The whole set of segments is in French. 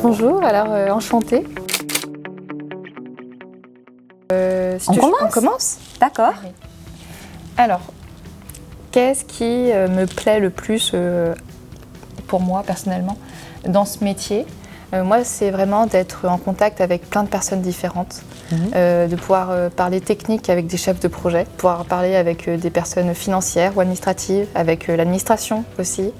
Bonjour, alors enchantée. On commence. D'accord. Oui. Alors, qu'est-ce qui me plaît le plus pour moi personnellement dans ce métier? Moi, c'est vraiment d'être en contact avec plein de personnes différentes, de pouvoir parler technique avec des chefs de projet, pouvoir parler avec des personnes financières ou administratives, avec l'administration aussi,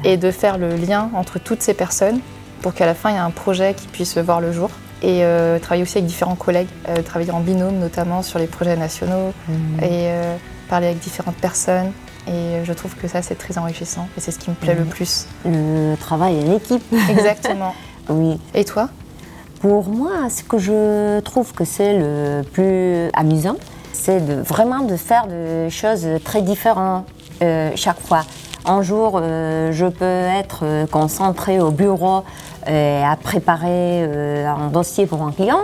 et de faire le lien entre toutes ces personnes pour qu'à la fin, il y ait un projet qui puisse voir le jour. Et travailler aussi avec différents collègues, travailler en binôme notamment sur les projets nationaux et parler avec différentes personnes. Et je trouve que ça, c'est très enrichissant et c'est ce qui me plaît le plus. Le travail en équipe. Exactement. Oui. Et toi? Pour moi, ce que je trouve que c'est le plus amusant, c'est vraiment de faire des choses très différentes chaque fois. Un jour, je peux être concentrée au bureau à préparer un dossier pour un client,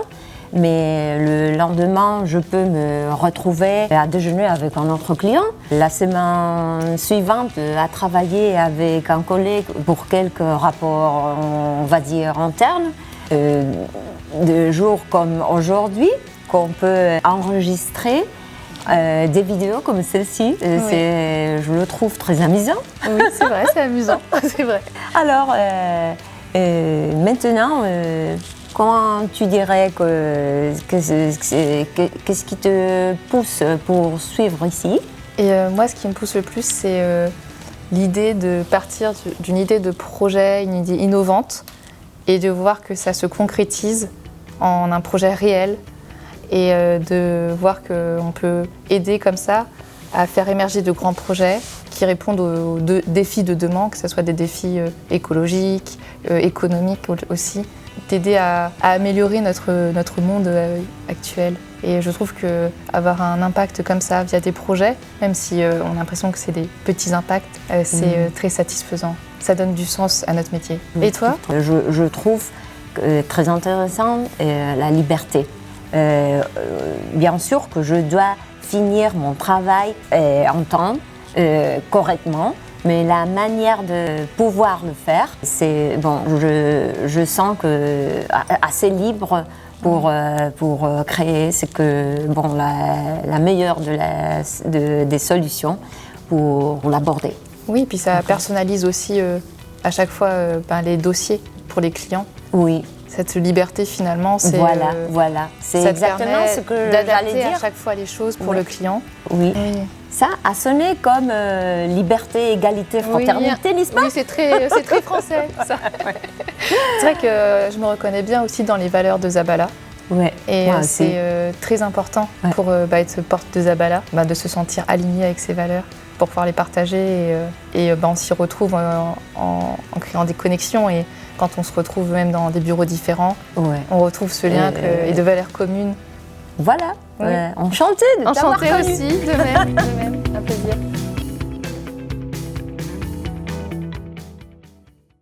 mais le lendemain, je peux me retrouver à déjeuner avec un autre client. La semaine suivante, à travailler avec un collègue pour quelques rapports, on va dire, internes. Des jours comme aujourd'hui, qu'on peut enregistrer des vidéos comme celle-ci, Oui. Je le trouve très amusant. Oui, c'est vrai, c'est amusant, c'est vrai. Alors, maintenant, comment tu dirais qu'est-ce qui te pousse pour suivre ici? Et moi, ce qui me pousse le plus, c'est l'idée de partir d'une idée de projet, une idée innovante, et de voir que ça se concrétise en un projet réel, et de voir qu'on peut aider comme ça à faire émerger de grands projets qui répondent aux défis de demain, que ce soit des défis écologiques, économiques aussi, d'aider à améliorer notre monde actuel. Et je trouve qu'avoir un impact comme ça via des projets, même si on a l'impression que c'est des petits impacts, c'est très satisfaisant. Ça donne du sens à notre métier. Et toi? Je trouve très intéressant la liberté. Bien sûr que je dois finir mon travail en temps, correctement, mais la manière de pouvoir le faire, c'est bon. Je sens que assez libre pour créer, c'est que bon la meilleure des solutions pour l'aborder. Oui, puis ça personnalise aussi à chaque fois les dossiers pour les clients. Oui. Cette liberté finalement, c'est voilà. C'est exactement ce que j'allais dire. À chaque fois les choses pour le client. Oui. Ça a sonné comme liberté, égalité, fraternité, n'est-ce pas? Oui, c'est très français, ça. Ouais. C'est vrai que je me reconnais bien aussi dans les valeurs de Zabala. Ouais. Et c'est très important pour être porte de Zabala, de se sentir aligné avec ses valeurs, pour pouvoir les partager. Et on s'y retrouve en créant des connexions. Et quand on se retrouve même dans des bureaux différents, on retrouve ce lien et de valeurs communes. Voilà. Enchantée de t'avoir connue. Enchantée aussi, de même, un plaisir.